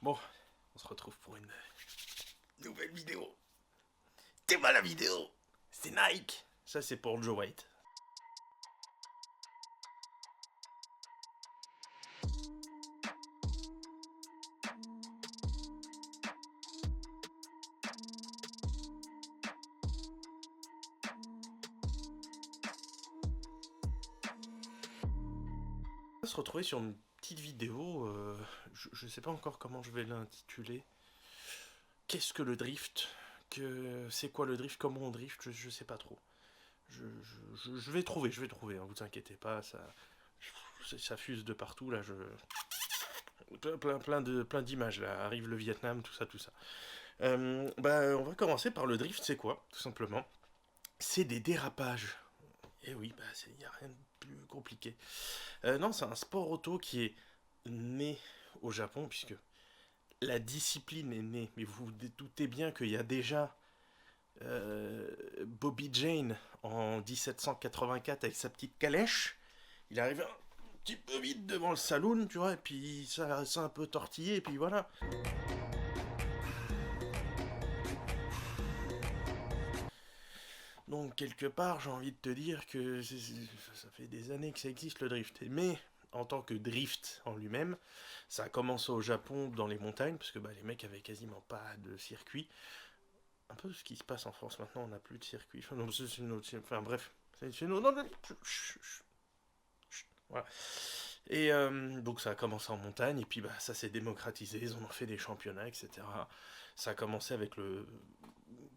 Bon, on se retrouve pour une nouvelle vidéo. T'es mal la vidéo. C'est Nike. Ça c'est pour Joe White. On va se retrouver sur une petite vidéo. Je sais pas encore comment je vais l'intituler. Qu'est-ce que le drift? C'est quoi le drift? Comment on drift? Je sais pas trop. Je vais trouver, hein, vous inquiétez pas, ça fuse de partout là, plein d'images là, arrive le Vietnam, tout ça, tout ça. On va commencer par le drift, c'est quoi, tout simplement? C'est des dérapages. Et oui, il n'y a rien de plus compliqué. Non, c'est un sport auto qui est né au Japon, puisque la discipline est née. Mais vous vous doutez bien qu'il y a déjà Bobby Jane en 1784 avec sa petite calèche. Il arrive un petit peu vite devant le saloon, tu vois, et puis ça s'est un peu tortillé, et puis voilà. Donc quelque part, j'ai envie de te dire que ça fait des années que ça existe le drift. Mais en tant que drift en lui-même, ça a commencé au Japon dans les montagnes, parce que les mecs avaient quasiment pas de circuit. Un peu ce qui se passe en France maintenant, on n'a plus de circuit. Enfin, non, c'est une autre... Enfin bref, c'est une autre... Non, voilà. Et donc ça a commencé en montagne, et puis ça s'est démocratisé, ils en ont fait des championnats, etc. Ça a commencé avec le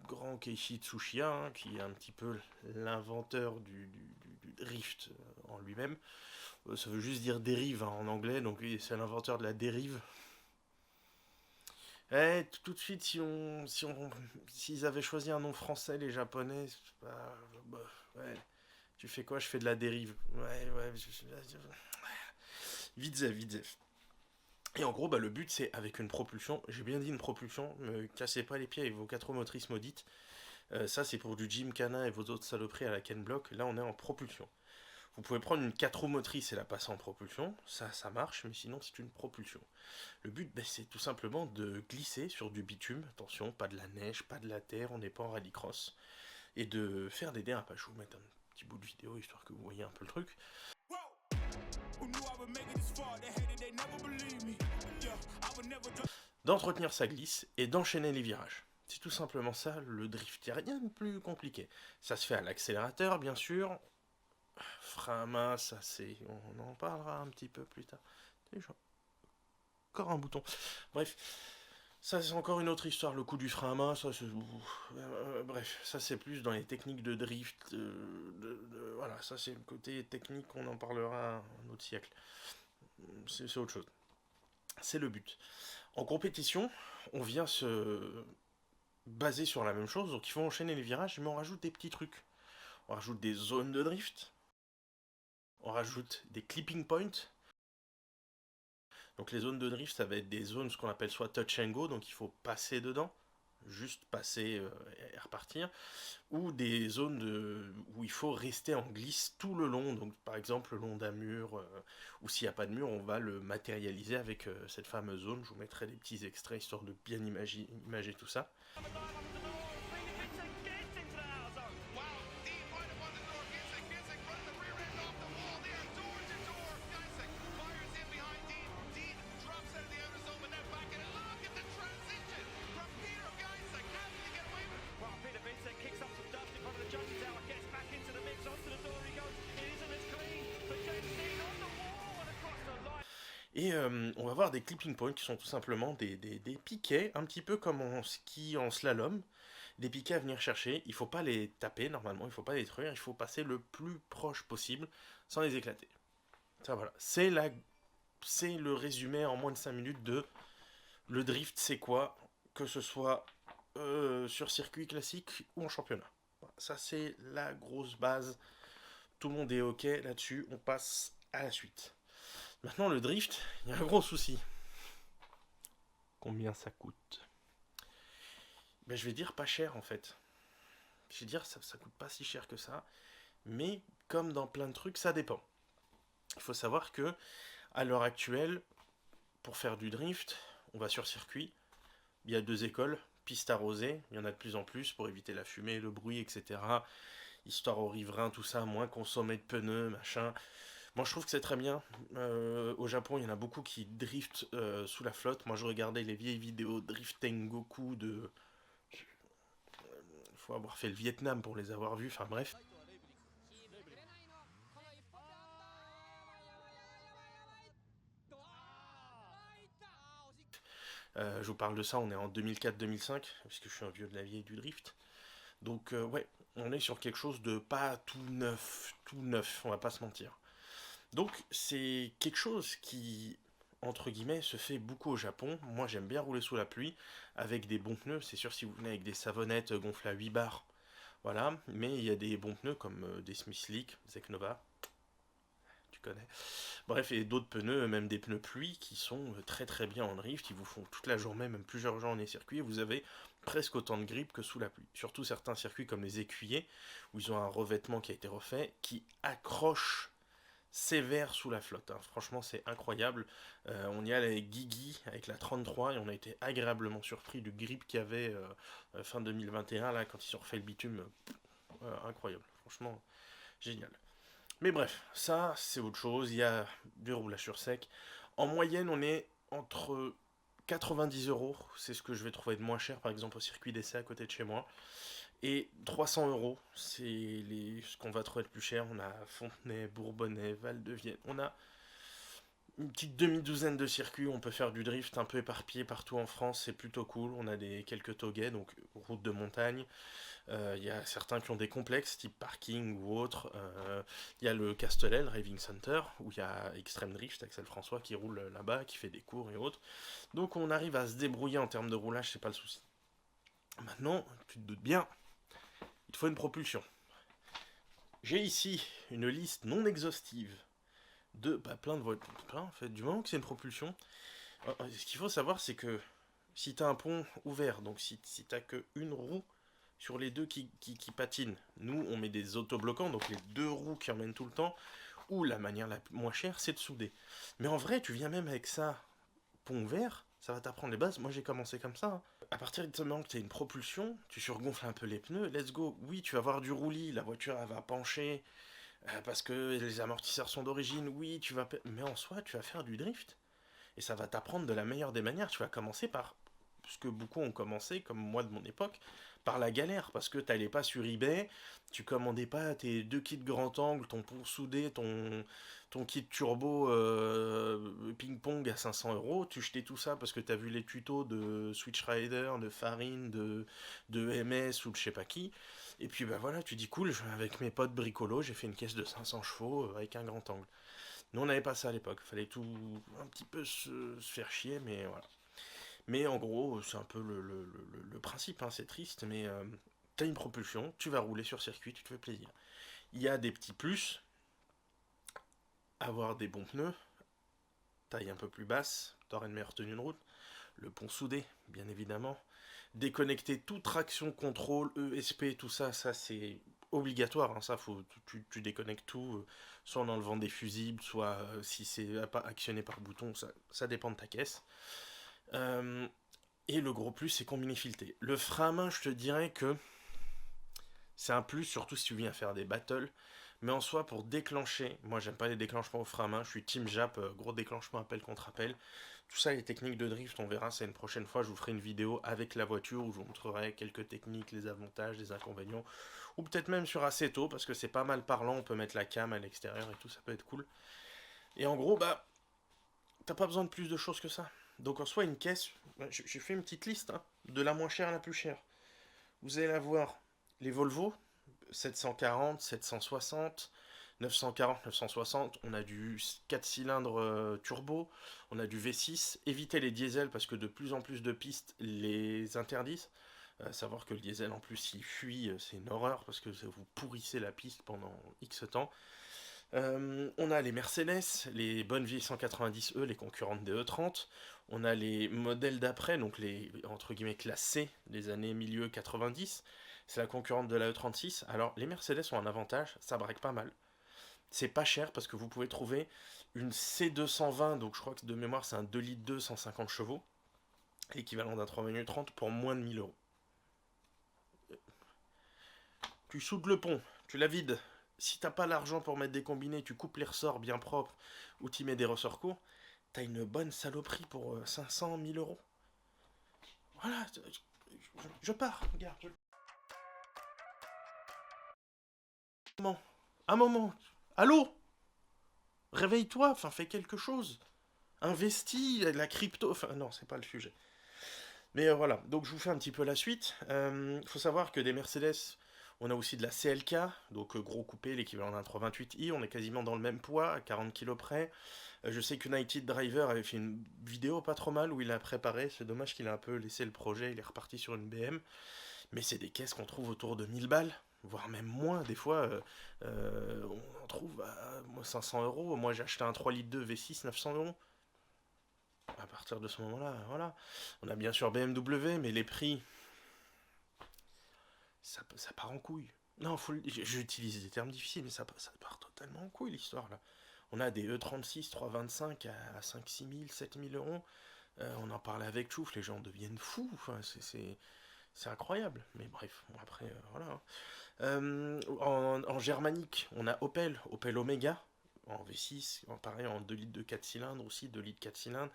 grand Keiichi Tsuchiya, hein, qui est un petit peu l'inventeur du drift en lui-même. Ça veut juste dire dérive hein, en anglais, donc oui, c'est l'inventeur de la dérive. Tout de suite, s'ils avaient choisi un nom français, les Japonais, ouais, tu fais quoi? Je fais de la dérive. Ouais, vite. Et en gros, le but, c'est avec une propulsion. J'ai bien dit une propulsion, me cassez pas les pieds avec vos 4 roues motrices maudites. Ça, c'est pour du Gymkhana et vos autres saloperies à la Ken Block. Là, on est en propulsion. Vous pouvez prendre une 4 roues motrices et la passer en propulsion. Ça marche, mais sinon, c'est une propulsion. Le but, c'est tout simplement de glisser sur du bitume. Attention, pas de la neige, pas de la terre, on n'est pas en rallycross. Et de faire des dérapages. Je vais vous mettre un petit bout de vidéo histoire que vous voyez un peu le truc. D'entretenir sa glisse et d'enchaîner les virages. C'est tout simplement ça, le drift. Il n'y a rien de plus compliqué. Ça se fait à l'accélérateur, bien sûr. Frein à main, ça c'est... On en parlera un petit peu plus tard. Déjà, encore un bouton. Bref, ça c'est encore une autre histoire. Le coup du frein à main, ça c'est... bref, ça c'est plus dans les techniques de drift. Voilà, ça c'est le côté technique, on en parlera un autre siècle. C'est autre chose. C'est le but. En compétition, on vient se baser sur la même chose, donc il faut enchaîner les virages, mais on rajoute des petits trucs. On rajoute des zones de drift, on rajoute des clipping points. Donc les zones de drift, ça va être des zones, ce qu'on appelle soit touch and go, donc il faut passer dedans, juste passer et repartir, ou des zones où il faut rester en glisse tout le long, donc par exemple le long d'un mur, ou s'il n'y a pas de mur, on va le matérialiser avec cette fameuse zone. Je vous mettrai des petits extraits histoire de bien imager tout ça. Et on va voir des clipping points qui sont tout simplement des piquets, un petit peu comme en ski en slalom. Des piquets à venir chercher, il ne faut pas les taper normalement, il ne faut pas les détruire, il faut passer le plus proche possible sans les éclater. Ça voilà, c'est le résumé en moins de 5 minutes de le drift c'est quoi, que ce soit sur circuit classique ou en championnat. Voilà, ça c'est la grosse base, tout le monde est ok là-dessus, on passe à la suite. Maintenant, le drift, il y a un gros souci. Combien ça coûte? Je vais dire pas cher en fait. Je vais dire ça coûte pas si cher que ça. Mais comme dans plein de trucs, ça dépend. Il faut savoir que à l'heure actuelle, pour faire du drift, on va sur circuit. Il y a 2 écoles, piste arrosée, il y en a de plus en plus pour éviter la fumée, le bruit, etc. Histoire aux riverains, tout ça, moins consommer de pneus, machin. Moi, je trouve que c'est très bien. Au Japon, il y en a beaucoup qui driftent sous la flotte. Moi, je regardais les vieilles vidéos Drift Tengoku de... Il faut avoir fait le Vietnam pour les avoir vus, enfin bref. Je vous parle de ça, on est en 2004-2005, puisque je suis un vieux de la vieille du drift. Donc ouais, on est sur quelque chose de pas tout neuf, on va pas se mentir. Donc c'est quelque chose qui, entre guillemets, se fait beaucoup au Japon. Moi j'aime bien rouler sous la pluie, avec des bons pneus, c'est sûr si vous venez avec des savonnettes gonflées à 8 bars, voilà, mais il y a des bons pneus comme des Smith Slick, Zeknova, tu connais. Bref, et d'autres pneus, même des pneus pluie, qui sont très très bien en drift, ils vous font toute la journée, même plusieurs journées circuit, et vous avez presque autant de grip que sous la pluie. Surtout certains circuits comme les écuyers, où ils ont un revêtement qui a été refait, qui accroche sévère sous la flotte, hein. Franchement, c'est incroyable. On y allait avec Guigui, avec la 33, et on a été agréablement surpris du grip qu'il y avait fin 2021, là, quand ils ont refait le bitume. Incroyable, franchement, génial. Mais bref, ça, c'est autre chose. Il y a du roulage sur sec. En moyenne, on est entre 90 euros, c'est ce que je vais trouver de moins cher, par exemple au circuit d'essai à côté de chez moi. Et 300 euros, c'est ce qu'on va trouver le plus cher. On a Fontenay, Bourbonnais, Val-de-Vienne. On a une petite demi-douzaine de circuits. On peut faire du drift un peu éparpillé partout en France. C'est plutôt cool. On a quelques toguets, donc route de montagne. Il y a certains qui ont des complexes, type parking ou autre. Il y a le Castellet, le Raving Center, où il y a Extreme Drift, Axel François qui roule là-bas, qui fait des cours et autres. Donc on arrive à se débrouiller en termes de roulage, c'est pas le souci. Maintenant, tu te doutes bien, il te faut une propulsion. J'ai ici une liste non exhaustive de plein de voitures. En fait, du moment que c'est une propulsion, ce qu'il faut savoir, c'est que si tu as un pont ouvert, donc si tu n'as qu'une roue sur les deux qui patinent, nous on met des autobloquants, donc les deux roues qui emmènent tout le temps, ou la manière la moins chère, c'est de souder. Mais en vrai, tu viens même avec ça, pont ouvert, ça va t'apprendre les bases. Moi j'ai commencé comme ça, hein. À partir du moment que tu as une propulsion, tu surgonfles un peu les pneus, let's go. Oui, tu vas avoir du roulis, la voiture elle va pencher, parce que les amortisseurs sont d'origine, oui, mais en soi, tu vas faire du drift. Et ça va t'apprendre de la meilleure des manières. Tu vas commencer par ce que beaucoup ont commencé, comme moi de mon époque, par la galère, parce que t'allais pas sur eBay, tu commandais pas tes 2 kits grand angle, ton pont soudé, ton kit turbo ping-pong à 500 euros, tu jetais tout ça parce que t'as vu les tutos de Switch Rider, de Farine, de MS ou de je sais pas qui, et puis bah voilà, tu dis cool, avec mes potes bricolos, j'ai fait une caisse de 500 chevaux avec un grand angle. Nous on n'avait pas ça à l'époque, fallait tout un petit peu se faire chier, mais voilà. Mais en gros, c'est un peu le principe, hein, c'est triste, mais t'as une propulsion, tu vas rouler sur circuit, tu te fais plaisir. Il y a des petits plus, avoir des bons pneus, taille un peu plus basse, t'auras une meilleure tenue de route, le pont soudé, bien évidemment, déconnecter toute traction contrôle, ESP, tout ça, ça c'est obligatoire, hein, ça faut, tu déconnectes tout, soit en enlevant des fusibles, soit si c'est pas actionné par bouton, ça dépend de ta caisse. Euh, et le gros plus, c'est combiné fileté. Le frein à main, je te dirais que c'est un plus, surtout si tu viens faire des battles. Mais en soi, pour déclencher, moi j'aime pas les déclenchements au frein à main, je suis team Jap, gros déclenchement appel contre appel. Tout ça, les techniques de drift, on verra, c'est une prochaine fois, je vous ferai une vidéo avec la voiture où je vous montrerai quelques techniques, les avantages, les inconvénients. Ou peut-être même sur Assetto, parce que c'est pas mal parlant, on peut mettre la cam à l'extérieur et tout, ça peut être cool. Et en gros, bah, t'as pas besoin de plus de choses que ça. Donc en soi, une caisse, j'ai fait une petite liste, hein, de la moins chère à la plus chère. Vous allez avoir les Volvo, 740, 760, 940, 960. On a du 4 cylindres turbo, on a du V6. Évitez les diesels parce que de plus en plus de pistes les interdisent. Savoir que le diesel en plus s'il fuit, c'est une horreur parce que vous pourrissez la piste pendant X temps. On a les Mercedes, les bonnes vieilles 190E, les concurrentes des E30. On a les modèles d'après, donc les entre guillemets classe C, des années milieu 90. C'est la concurrente de la E36. Alors les Mercedes ont un avantage, ça braque pas mal. C'est pas cher parce que vous pouvez trouver une C220, donc je crois que de mémoire c'est un 2 litres 2, 150 chevaux. l'équivalent d'un 3 minutes 30 pour moins de 1000 euros. Tu soudes le pont, tu la vides. Si t'as pas l'argent pour mettre des combinés, tu coupes les ressorts bien propres ou tu mets des ressorts courts, t'as une bonne saloperie pour 500, 1000 euros. Voilà, je pars, regarde. Un moment. Allô. Réveille-toi, enfin fais quelque chose. Investis, la crypto, enfin non, c'est pas le sujet. Mais voilà, donc je vous fais un petit peu la suite. Faut savoir que des Mercedes, on a aussi de la CLK, donc gros coupé, l'équivalent d'un 328i, on est quasiment dans le même poids, à 40 kg près. Je sais qu'United Driver avait fait une vidéo pas trop mal où il a préparé, c'est dommage qu'il a un peu laissé le projet, il est reparti sur une BM. Mais c'est des caisses qu'on trouve autour de 1000 balles, voire même moins. Des fois, on en trouve à 500 euros. Moi, j'ai acheté un 3 litres de V6, 900 euros. À partir de ce moment-là, voilà. On a bien sûr BMW, mais les prix, ça part en couille. Non, j'utilise des termes difficiles, mais ça part totalement en couille l'histoire là. On a des E36 325 à 5 6 000, 7 000 euros. On en parle avec Chouf, les gens deviennent fous. Enfin, c'est incroyable. Mais bref, bon, après, voilà. En germanique, on a Opel Omega, en V6, pareil en 2 litres de 4 cylindres aussi, 2 litres 4 cylindres,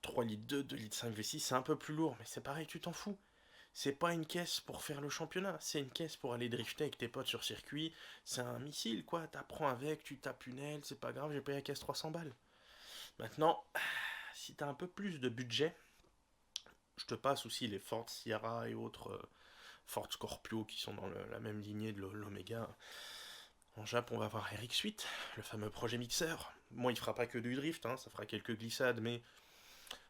3 litres 2 litres 5 V6, c'est un peu plus lourd, mais c'est pareil, tu t'en fous. C'est pas une caisse pour faire le championnat, c'est une caisse pour aller drifter avec tes potes sur circuit, c'est un missile quoi, t'apprends avec, tu tapes une aile, c'est pas grave, j'ai payé la caisse 300 balles. Maintenant, si t'as un peu plus de budget, je te passe aussi les Ford Sierra et autres Ford Scorpio qui sont dans la même lignée de l'Omega. En Jap, on va voir RX8, le fameux projet mixeur. Moi, il fera pas que du drift, hein, ça fera quelques glissades, mais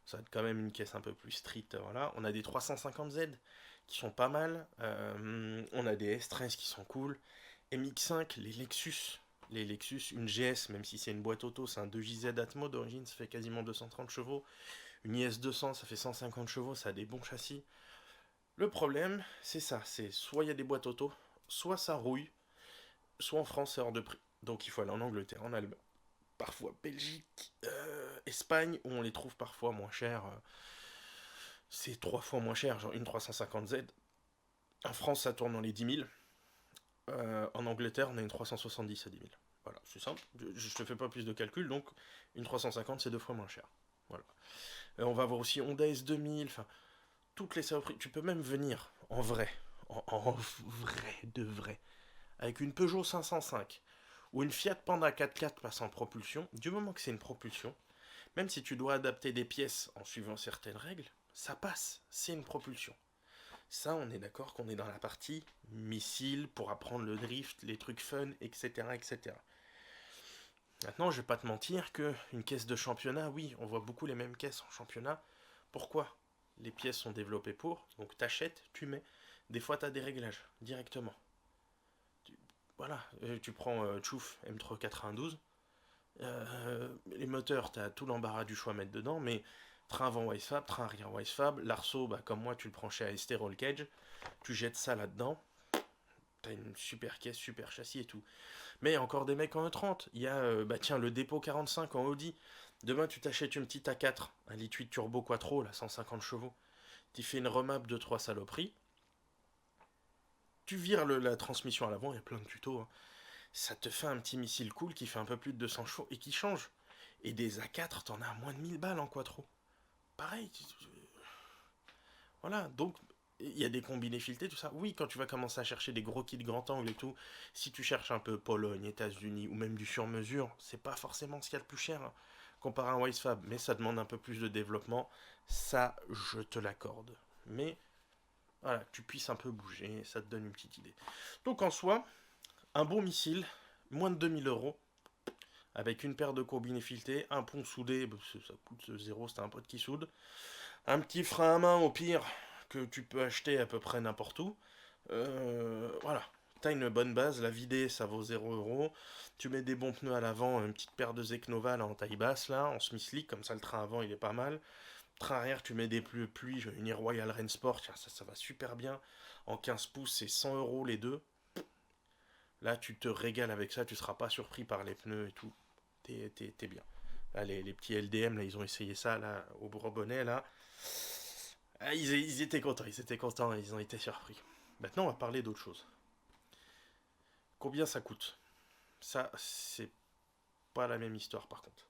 ça va être quand même une caisse un peu plus street. Voilà. On a des 350Z qui sont pas mal. On a des S13 qui sont cool. MX5, les Lexus, une GS, même si c'est une boîte auto, c'est un 2JZ Atmo d'origine, ça fait quasiment 230 chevaux. Une IS200, ça fait 150 chevaux, ça a des bons châssis. Le problème, c'est ça, c'est soit il y a des boîtes auto, soit ça rouille, soit en France c'est hors de prix. Donc il faut aller en Angleterre, en Allemagne, parfois Belgique, Espagne, où on les trouve parfois moins chers. C'est 3 fois moins cher, genre une 350Z. En France, ça tourne dans les 10 000. En Angleterre, on a une 370 à 10 000. Voilà, c'est simple. Je te fais pas plus de calcul, donc une 350, c'est 2 fois moins cher. Voilà. On va avoir aussi Honda S2000, enfin, toutes les saloperies. Tu peux même venir en vrai, en vrai, de vrai, avec une Peugeot 505 ou une Fiat Panda 4x4 passe en propulsion. Du moment que c'est une propulsion, même si tu dois adapter des pièces en suivant certaines règles, ça passe, c'est une propulsion. Ça, on est d'accord qu'on est dans la partie missile pour apprendre le drift, les trucs fun, etc. etc. Maintenant, je vais pas te mentir que une caisse de championnat, oui, on voit beaucoup les mêmes caisses en championnat. Pourquoi? Les pièces sont développées pour, donc t'achètes, tu mets. Des fois, t'as des réglages directement. Voilà, tu prends Chouf M392. Les moteurs, t'as tout l'embarras du choix à mettre dedans, mais train avant Wisefab, train arrière Wisefab, l'arceau, bah, comme moi, tu le prends chez AST Roll Cage, tu jettes ça là-dedans, t'as une super caisse, super châssis et tout. Mais il y a encore des mecs en E30. Il y a, bah tiens, le dépôt 45 en Audi. Demain, tu t'achètes une petite A4, un litre 8 turbo quattro, là, 150 chevaux. Tu fais une remap de 3 saloperies. Tu vires la transmission à l'avant, il y a plein de tutos. Hein. Ça te fait un petit missile cool qui fait un peu plus de 200 chevaux et qui change. Et des A4, t'en as à moins de 1000 balles en quattro. Pareil. Voilà, donc il y a des combinés filetés, tout ça. Oui, quand tu vas commencer à chercher des gros kits grand angle et tout, si tu cherches un peu Pologne, États-Unis ou même du sur-mesure, c'est pas forcément ce qu'il y a de plus cher hein, comparé à un Wisefab, mais ça demande un peu plus de développement. Ça, je te l'accorde. Mais voilà, que tu puisses un peu bouger, ça te donne une petite idée. Donc en soi, un bon missile, moins de 2000 euros, avec une paire de combinés filetés, un pont soudé, ça coûte zéro, c'est un pote qui soude. Un petit frein à main au pire que tu peux acheter à peu près n'importe où. Voilà. T'as une bonne base, la vider ça vaut 0 euros. Tu mets des bons pneus à l'avant, une petite paire de Zeknova là, en taille basse là, en semi-slick, comme ça le train avant il est pas mal. Train arrière tu mets des pluies, une Royal Rain Sport, tiens, ça va super bien. En 15 pouces c'est 100 euros les deux. Là tu te régales avec ça, tu seras pas surpris par les pneus et tout. T'es bien. Là, les petits LDM, là, ils ont essayé ça là, au Bourbonnais là. Ah, ils étaient contents, ils ont été surpris. Maintenant, on va parler d'autre chose. Combien ça coûte? Ça, c'est pas la même histoire par contre.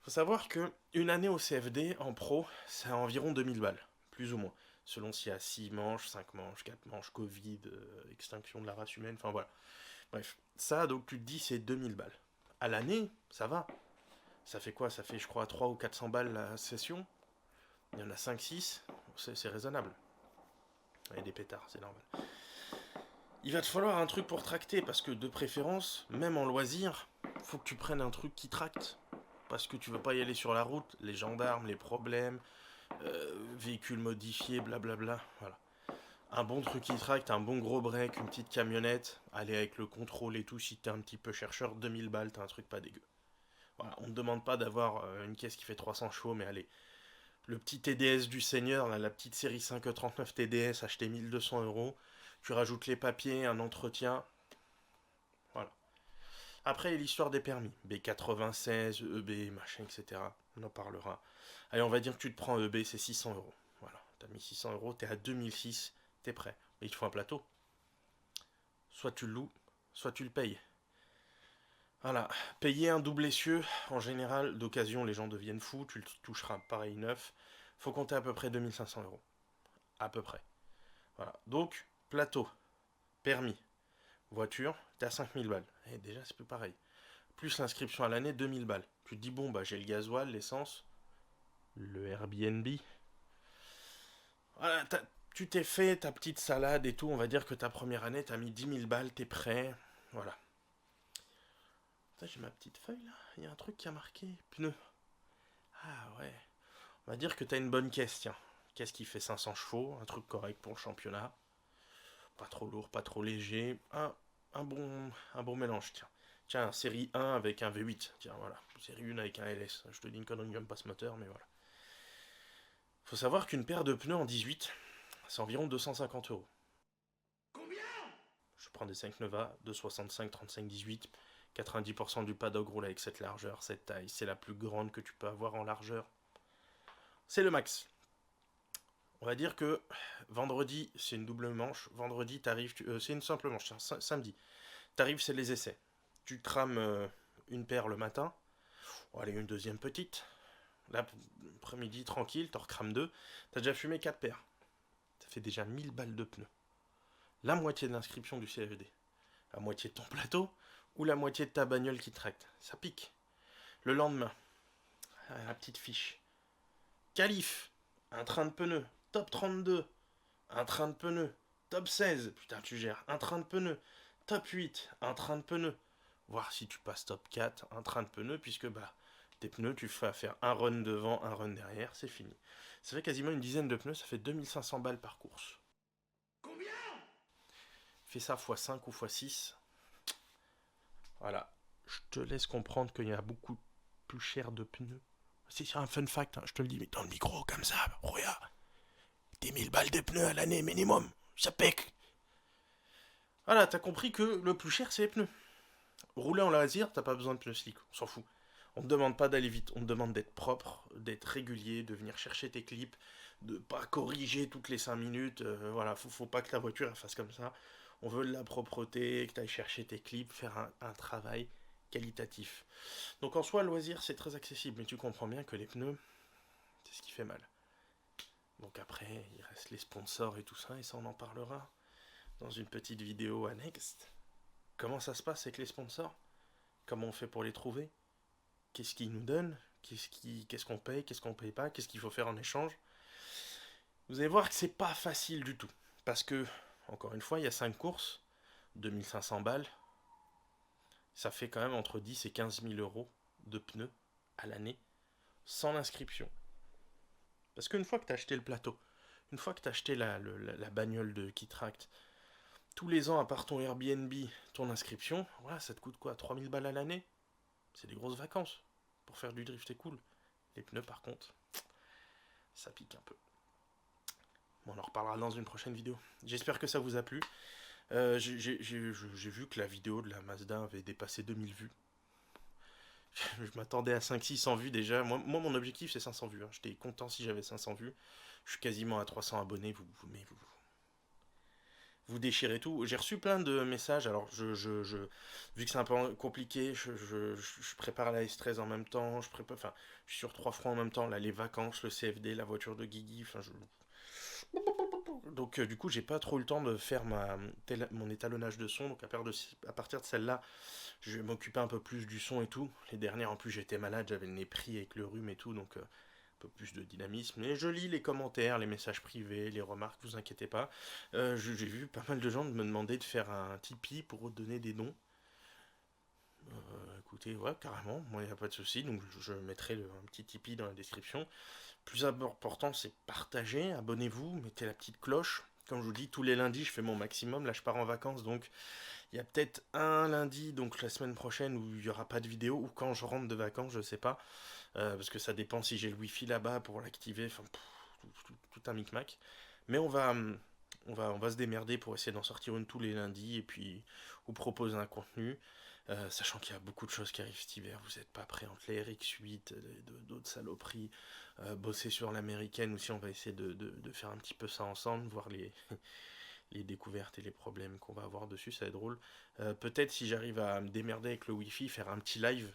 Faut savoir que une année au CFD en pro, c'est à environ 2000 balles, plus ou moins. Selon s'il y a 6 manches, 5 manches, 4 manches, Covid, extinction de la race humaine, enfin voilà. Bref, ça, donc tu te dis, c'est 2000 balles. À l'année, ça va. Ça fait quoi? Ça fait, je crois, 300 ou 400 balles la session. Il y en a 5-6. C'est raisonnable. Et des pétards, c'est normal. Il va te falloir un truc pour tracter, parce que de préférence, même en loisir, faut que tu prennes un truc qui tracte. Parce que tu veux pas y aller sur la route, les gendarmes, les problèmes, véhicules modifiés, blablabla. Voilà. Un bon truc qui tracte, un bon gros break, une petite camionnette, aller avec le contrôle et tout, si t'es un petit peu chercheur, 2000 balles, t'as un truc pas dégueu. Voilà, on ne demande pas d'avoir une caisse qui fait 300 chevaux, mais allez, le petit TDS du Seigneur, là, la petite série 539 TDS, acheté 1200 euros, tu rajoutes les papiers, un entretien, voilà. Après, l'histoire des permis, B96, EB, machin, etc. On en parlera. Allez, on va dire que tu te prends EB, c'est 600 euros. Voilà, t'as mis 600 euros, t'es à 2006, t'es prêt. Mais il te faut un plateau. Soit tu le loues, soit tu le payes. Voilà, payer un double essieu, en général, d'occasion, les gens deviennent fous, tu le toucheras pareil neuf. Faut compter à peu près 2500 euros. À peu près. Voilà. Donc, plateau, permis, voiture, t'es à 5000 balles. Et déjà, c'est plus pareil. Plus l'inscription à l'année, 2000 balles. Tu te dis, bon, bah j'ai le gasoil, l'essence, le Airbnb. Voilà, tu t'es fait ta petite salade et tout. On va dire que ta première année, t'as mis 10 000 balles, t'es prêt. Voilà. J'ai ma petite feuille là. Il y a un truc qui a marqué pneus. Ah ouais. On va dire que t'as une bonne caisse, tiens. Caisse qui fait 500 chevaux, un truc correct pour le championnat. Pas trop lourd, pas trop léger. Un bon mélange, tiens. Tiens, série 1 avec un V8. Tiens, voilà. Série 1 avec un LS. Je te dis une connerie, j'aime pas ce moteur, mais voilà. Faut savoir qu'une paire de pneus en 18, c'est environ 250 euros. Je prends des 5 Nova, de 65, 35, 18. 90% du paddock roule avec cette largeur, cette taille. C'est la plus grande que tu peux avoir en largeur. C'est le max. On va dire que vendredi, c'est une double manche. Vendredi, t'arrives, c'est une simple manche. Samedi, t'arrives, c'est les essais. Tu crames une paire le matin. Oh, allez, une deuxième petite. L'après-midi, tranquille, t'en recrames deux. T'as déjà fumé 4 paires. Ça fait déjà 1000 balles de pneus. La moitié de l'inscription du CFD. La moitié de ton plateau ou la moitié de ta bagnole qui tracte. Ça pique. Le lendemain, la petite fiche. Qualif, un train de pneus, top 32, un train de pneus, top 16, putain tu gères, un train de pneus, top 8, un train de pneus. Voir si tu passes top 4, un train de pneus, puisque bah tes pneus, tu fais faire un run devant, un run derrière, c'est fini. Ça fait quasiment une dizaine de pneus, ça fait 2500 balles par course. Fais ça x5 ou x6. Voilà. Je te laisse comprendre qu'il y a beaucoup plus cher de pneus. C'est un fun fact, hein, je te le dis, mais dans le micro, comme ça, regarde. 10 000 balles de pneus à l'année minimum, ça pèque. Voilà, t'as compris que le plus cher, c'est les pneus. Rouler en loisir, t'as pas besoin de pneus slick, on s'en fout. On te demande pas d'aller vite, on te demande d'être propre, d'être régulier, de venir chercher tes clips, de pas corriger toutes les 5 minutes. Voilà, faut pas que ta voiture elle fasse comme ça. On veut de la propreté, que tu ailles chercher tes clips, faire un travail qualitatif. Donc en soi, le loisir, c'est très accessible, mais tu comprends bien que les pneus, c'est ce qui fait mal. Donc après, il reste les sponsors et tout ça, et ça on en parlera dans une petite vidéo annexe. Comment ça se passe avec les sponsors? Comment on fait pour les trouver? Qu'est-ce qu'ils nous donnent? Qu'est-ce qu'on paye? Qu'est-ce qu'on paye pas? Qu'est-ce qu'il faut faire en échange? Vous allez voir que c'est pas facile du tout. Parce que, encore une fois, il y a 5 courses, 2500 balles. Ça fait quand même entre 10 et 15 000 euros de pneus à l'année, sans l'inscription. Parce qu'une fois que tu as acheté le plateau, une fois que tu as acheté la bagnole de Kitract, tous les ans, à part ton Airbnb, ton inscription, voilà, ça te coûte quoi? 3000 balles à l'année? C'est des grosses vacances. Pour faire du drift, c'est cool. Les pneus, par contre, ça pique un peu. Bon, on en reparlera dans une prochaine vidéo. J'espère que ça vous a plu. J'ai vu que la vidéo de la Mazda avait dépassé 2000 vues. Je m'attendais à 500-600 vues déjà. Moi, mon objectif, c'est 500 vues, hein. J'étais content si j'avais 500 vues. Je suis quasiment à 300 abonnés. Vous déchirez tout. J'ai reçu plein de messages. Alors, vu que c'est un peu compliqué, je prépare la S13 en même temps. Enfin, je suis sur trois fronts en même temps. Là, les vacances, le CFD, la voiture de Guigui. Enfin, donc, du coup, j'ai pas trop eu le temps de faire mon étalonnage de son. Donc, à partir de celle-là, je vais m'occuper un peu plus du son et tout. Les dernières, en plus, j'étais malade, j'avais le nez pris avec le rhume et tout, donc un peu plus de dynamisme. Mais je lis les commentaires, les messages privés, les remarques, vous inquiétez pas. J'ai vu pas mal de gens me demander de faire un Tipeee pour donner des dons. Écoutez, ouais, carrément, moi, il n'y a pas de souci. Donc, je mettrai un petit Tipeee dans la description. Plus important, c'est partager, abonnez-vous, mettez la petite cloche. Comme je vous dis, tous les lundis, je fais mon maximum. Là, je pars en vacances, donc il y a peut-être un lundi, donc la semaine prochaine, où il n'y aura pas de vidéo, ou quand je rentre de vacances, je sais pas. Parce que ça dépend si j'ai le wifi là-bas pour l'activer, enfin, tout un micmac. Mais on va se démerder pour essayer d'en sortir une tous les lundis, et puis vous proposer un contenu. Sachant qu'il y a beaucoup de choses qui arrivent cet hiver, vous n'êtes pas prêts entre les RX8, d'autres saloperies, bosser sur l'américaine, ou si on va essayer de faire un petit peu ça ensemble, voir les découvertes et les problèmes qu'on va avoir dessus, ça va être drôle. Peut-être si j'arrive à me démerder avec le wifi, faire un petit live,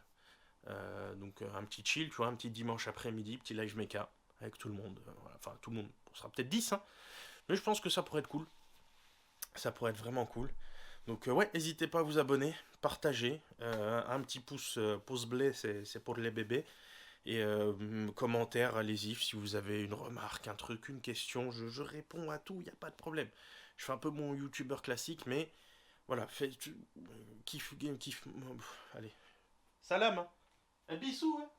donc un petit chill, tu vois, un petit dimanche après-midi, petit live mecha, avec tout le monde. Voilà. Enfin, tout le monde, on sera peut-être 10, hein, mais je pense que ça pourrait être cool. Ça pourrait être vraiment cool. Donc ouais, n'hésitez pas à vous abonner, partager, un petit pouce bleu, c'est pour les bébés. Et commentaire, allez-y, si vous avez une remarque, un truc, une question, je réponds à tout, il n'y a pas de problème. Je fais un peu mon youtubeur classique, mais voilà, kiffe, allez. Salam, hein. Un bisou, hein.